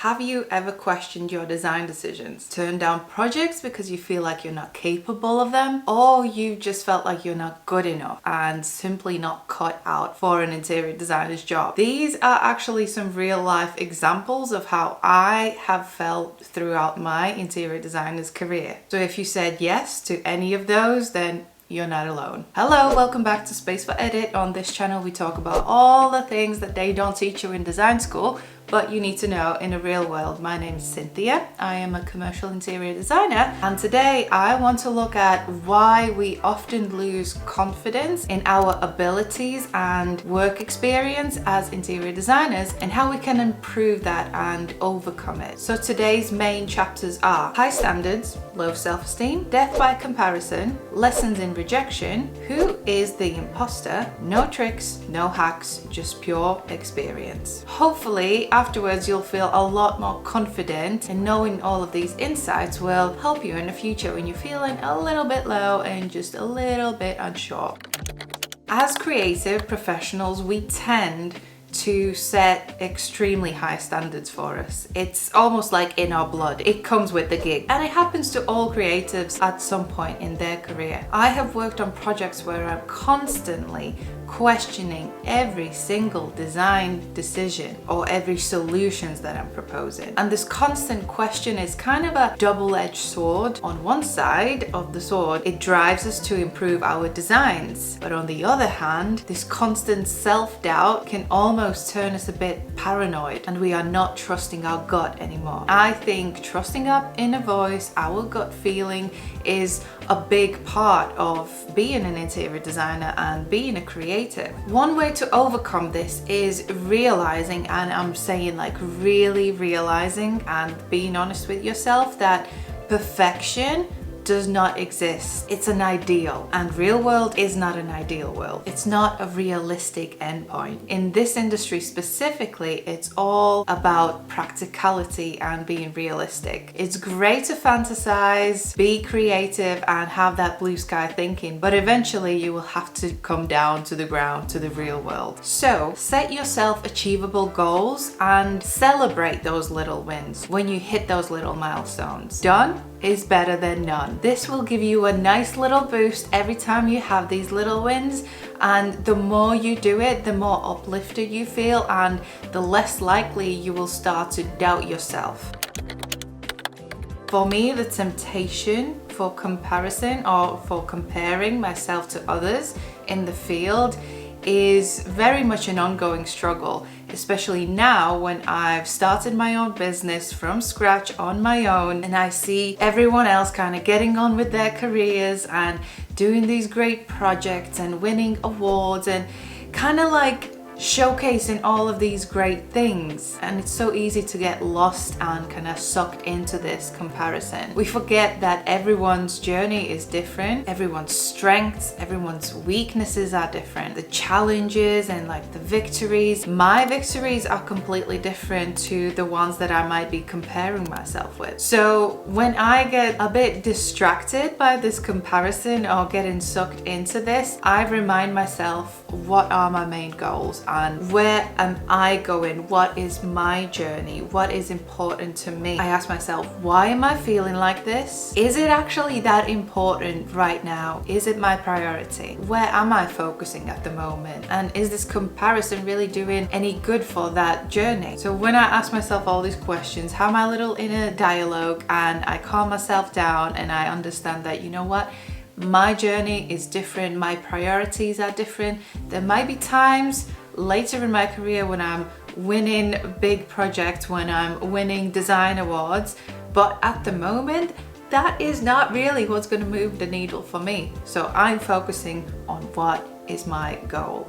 Have you ever questioned your design decisions? Turned down projects because you feel like you're not capable of them? Or you just felt like you're not good enough and simply not cut out for an interior designer's job? These are actually some real life examples of how I have felt throughout my interior designer's career. So if you said yes to any of those, then you're not alone. Hello, welcome back to Space for Edit. On this channel, we talk about all the things that they don't teach you in design school, but you need to know in the real world. My name is Cynthia. I am a commercial interior designer, and today I want to look at why we often lose confidence in our abilities and work experience as interior designers and how we can improve that and overcome it. So today's main chapters are high standards, low self-esteem, death by comparison, lessons in rejection, who is the imposter, no tricks, no hacks, just pure experience. Hopefully, afterwards you'll feel a lot more confident, and knowing all of these insights will help you in the future when you're feeling a little bit low and just a little bit unsure. As creative professionals, we tend to set extremely high standards for us. It's almost like in our blood. It comes with the gig, and it happens to all creatives at some point in their career. I have worked on projects where I'm constantly questioning every single design decision or every solutions that I'm proposing. And this constant question is kind of a double-edged sword. On one side of the sword, it drives us to improve our designs. But on the other hand, this constant self-doubt can almost turn us a bit paranoid, and we are not trusting our gut anymore. I think trusting our inner voice, our gut feeling, is a big part of being an interior designer and being a creative. One way to overcome this is realizing, and I'm saying like really realizing and being honest with yourself, that perfection does not exist. It's an ideal, and real world is not an ideal world. It's not a realistic endpoint. In this industry specifically, it's all about practicality and being realistic. It's great to fantasize, be creative, and have that blue sky thinking, but eventually you will have to come down to the ground, to the real world. So set yourself achievable goals and celebrate those little wins when you hit those little milestones. Done is better than none. This will give you a nice little boost every time you have these little wins, and the more you do it, the more uplifted you feel, and the less likely you will start to doubt yourself. For me, the temptation for comparison or for comparing myself to others in the field is very much an ongoing struggle, especially now when I've started my own business from scratch on my own, and I see everyone else kind of getting on with their careers and doing these great projects and winning awards and kind of like showcasing all of these great things. And it's so easy to get lost and kind of sucked into this comparison. We forget that everyone's journey is different, everyone's strengths, everyone's weaknesses are different, the challenges and like the victories. My victories are completely different to the ones that I might be comparing myself with. So when I get a bit distracted by this comparison or getting sucked into this, I remind myself, what are my main goals? And where am I going? What is my journey? What is important to me? I ask myself, why am I feeling like this? Is it actually that important right now? Is it my priority? Where am I focusing at the moment? And is this comparison really doing any good for that journey? So when I ask myself all these questions, have my little inner dialogue, and I calm myself down, and I understand that, you know what? My journey is different. My priorities are different. There might be times later in my career when I'm winning big projects, when I'm winning design awards, but at the moment, that is not really what's going to move the needle for me. So I'm focusing on what is my goal.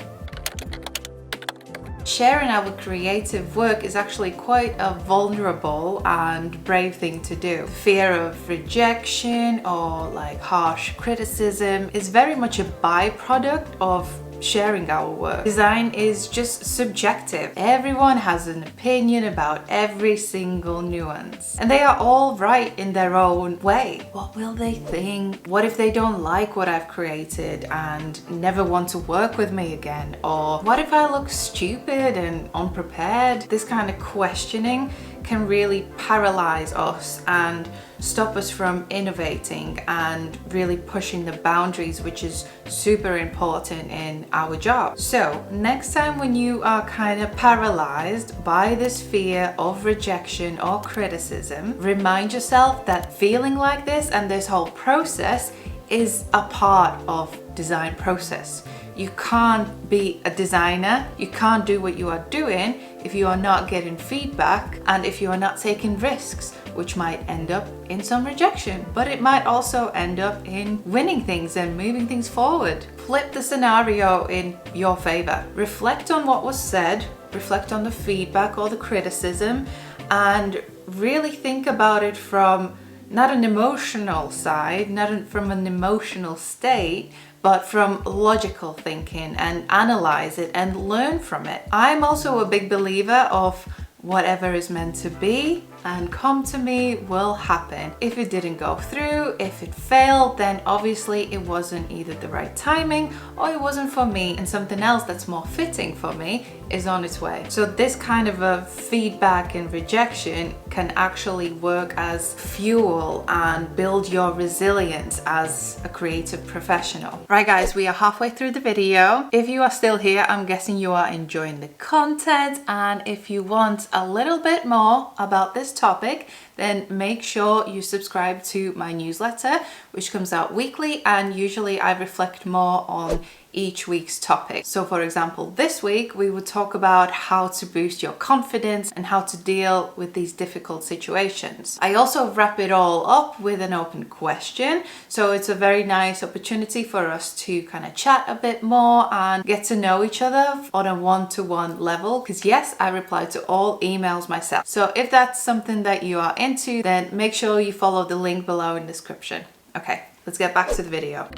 Sharing our creative work is actually quite a vulnerable and brave thing to do. Fear of rejection or like harsh criticism is very much a byproduct of sharing our work. Design is just subjective. Everyone has an opinion about every single nuance, and they are all right in their own way. What will they think? What if they don't like what I've created and never want to work with me again? Or what if I look stupid and unprepared? This kind of questioning can really paralyze us and stop us from innovating and really pushing the boundaries, which is super important in our job. So next time when you are kind of paralyzed by this fear of rejection or criticism, remind yourself that feeling like this and this whole process is a part of design process. You can't be a designer, you can't do what you are doing if you are not getting feedback and if you are not taking risks, which might end up in some rejection, but it might also end up in winning things and moving things forward. Flip the scenario in your favor. Reflect on what was said, reflect on the feedback or the criticism, and really think about it from not an emotional side, from an emotional state, but from logical thinking, and analyze it and learn from it. I'm also a big believer of whatever is meant to be and come to me will happen. If it didn't go through, if it failed, then obviously it wasn't either the right timing or it wasn't for me, and something else that's more fitting for me is on its way. So this kind of a feedback and rejection can actually work as fuel and build your resilience as a creative professional. Right guys, we are halfway through the video. If you are still here, I'm guessing you are enjoying the content, and if you want a little bit more about this topic, then make sure you subscribe to my newsletter, which comes out weekly, and usually I reflect more on each week's topic. So for example, this week we would talk about how to boost your confidence and how to deal with these difficult situations. I also wrap it all up with an open question, so it's a very nice opportunity for us to kind of chat a bit more and get to know each other on a one-to-one level, because yes, I reply to all emails myself. So if that's something that you are into, then make sure you follow the link below in the description. Okay, let's get back to the video.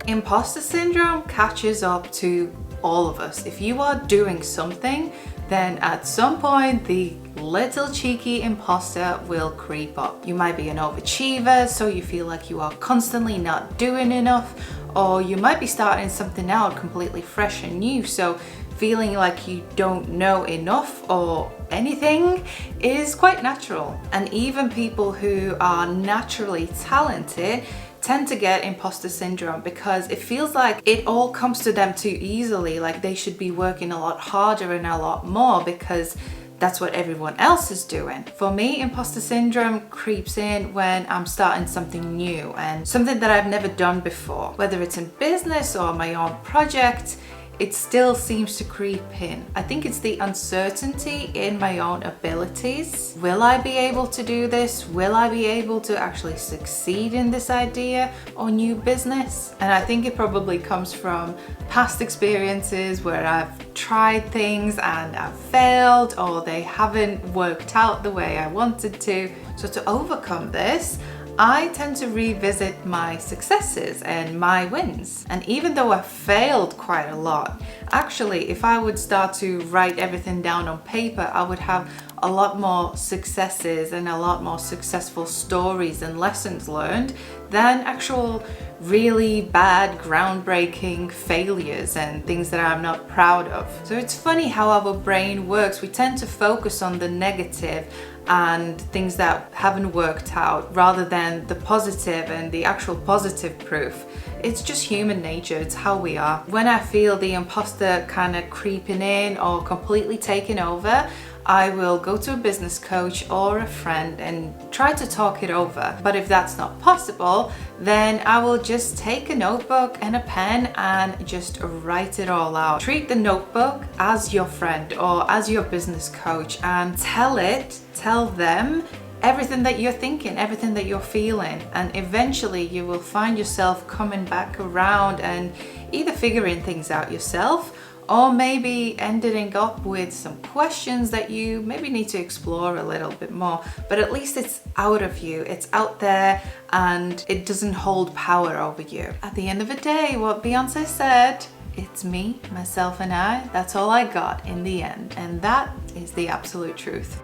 Imposter syndrome catches up to all of us. If you are doing something, then at some point the little cheeky imposter will creep up. You might be an overachiever, so you feel like you are constantly not doing enough, or you might be starting something out completely fresh and new, so feeling like you don't know enough or anything is quite natural. And even people who are naturally talented tend to get imposter syndrome because it feels like it all comes to them too easily, like they should be working a lot harder and a lot more because that's what everyone else is doing. For me, imposter syndrome creeps in when I'm starting something new and something that I've never done before. Whether it's in business or my own project, it still seems to creep in. I think it's the uncertainty in my own abilities. Will I be able to do this? Will I be able to actually succeed in this idea or new business? And I think it probably comes from past experiences where I've tried things and I've failed, or they haven't worked out the way I wanted to. So to overcome this, I tend to revisit my successes and my wins. And even though I failed quite a lot, actually, if I would start to write everything down on paper, I would have a lot more successes and a lot more successful stories and lessons learned than actual really bad, groundbreaking failures and things that I'm not proud of. So it's funny how our brain works. We tend to focus on the negative and things that haven't worked out rather than the positive and the actual positive proof. It's just human nature, it's how we are. When I feel the imposter kind of creeping in or completely taking over, I will go to a business coach or a friend and try to talk it over. But if that's not possible, then I will just take a notebook and a pen and just write it all out. Treat the notebook as your friend or as your business coach and tell them everything that you're thinking, everything that you're feeling, and eventually you will find yourself coming back around and either figuring things out yourself, or maybe ending up with some questions that you maybe need to explore a little bit more. But at least it's out of you, it's out there, and it doesn't hold power over you. At the end of the day, what Beyonce said, it's me, myself and I, that's all I got in the end. And that is the absolute truth.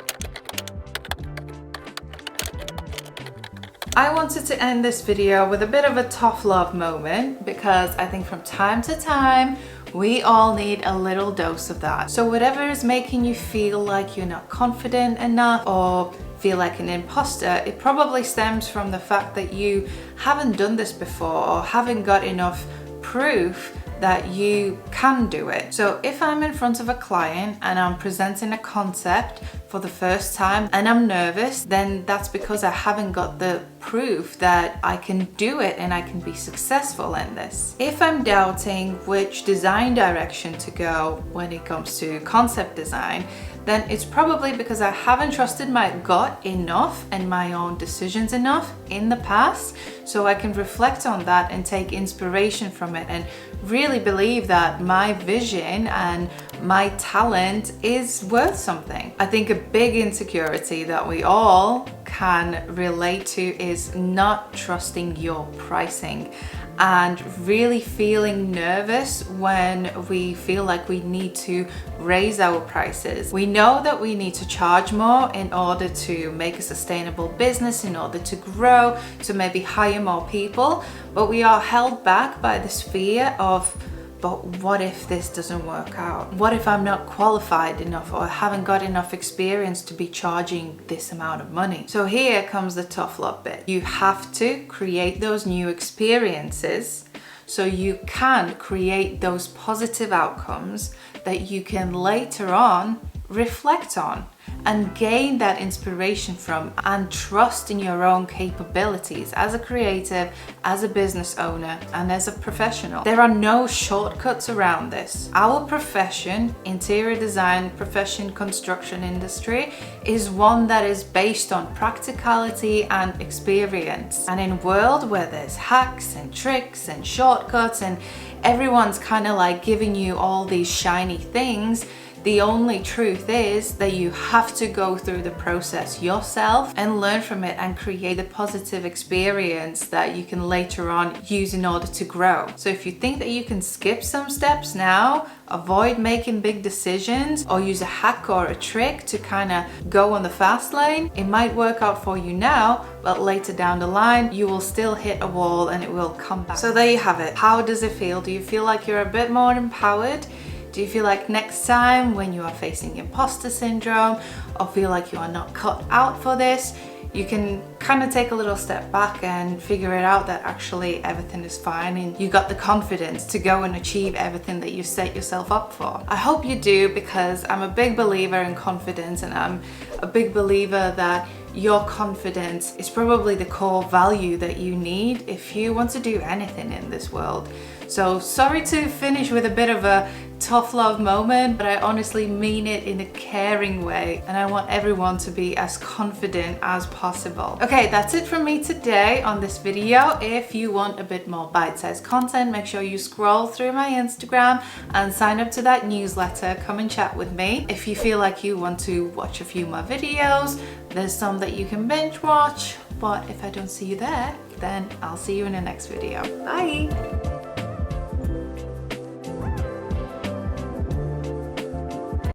I wanted to end this video with a bit of a tough love moment because I think from time to time We all need a little dose of that. So whatever is making you feel like you're not confident enough or feel like an imposter, it probably stems from the fact that you haven't done this before or haven't got enough proof that you can do it. So if I'm in front of a client and I'm presenting a concept for the first time and I'm nervous, then that's because I haven't got the proof that I can do it and I can be successful in this. If I'm doubting which design direction to go when it comes to concept design, then it's probably because I haven't trusted my gut enough and my own decisions enough in the past, so I can reflect on that and take inspiration from it and really believe that my vision and my talent is worth something. I think a big insecurity that we all can relate to is not trusting your pricing and really feeling nervous when we feel like we need to raise our prices. We know that we need to charge more in order to make a sustainable business, in order to grow, to maybe hire more people, but we are held back by this fear of, but what if this doesn't work out? What if I'm not qualified enough or haven't got enough experience to be charging this amount of money? So here comes the tough love bit. You have to create those new experiences so you can create those positive outcomes that you can later on reflect on and gain that inspiration from and trust in your own capabilities as a creative, as a business owner, and as a professional. There are no shortcuts around this. Our profession, interior design profession, construction industry, is one that is based on practicality and experience. And in a world where there's hacks and tricks and shortcuts and everyone's kind of like giving you all these shiny things, the only truth is that you have to go through the process yourself and learn from it and create a positive experience that you can later on use in order to grow. So if you think that you can skip some steps now, avoid making big decisions, or use a hack or a trick to kind of go on the fast lane, it might work out for you now, but later down the line, you will still hit a wall and it will come back. So there you have it. How does it feel? Do you feel like you're a bit more empowered? Do you feel like next time when you are facing imposter syndrome or feel like you are not cut out for this, you can kind of take a little step back and figure it out that actually everything is fine and you got the confidence to go and achieve everything that you set yourself up for? I hope you do, because I'm a big believer in confidence, and I'm a big believer that your confidence is probably the core value that you need if you want to do anything in this world. So sorry to finish with a bit of a tough love moment, but I honestly mean it in a caring way, and I want everyone to be as confident as possible. Okay, that's it from me today on this video. If you want a bit more bite-sized content, make sure you scroll through my Instagram and sign up to that newsletter. Come and chat with me. If you feel like you want to watch a few more videos, there's some that you can binge watch, but if I don't see you there, then I'll see you in the next video. Bye!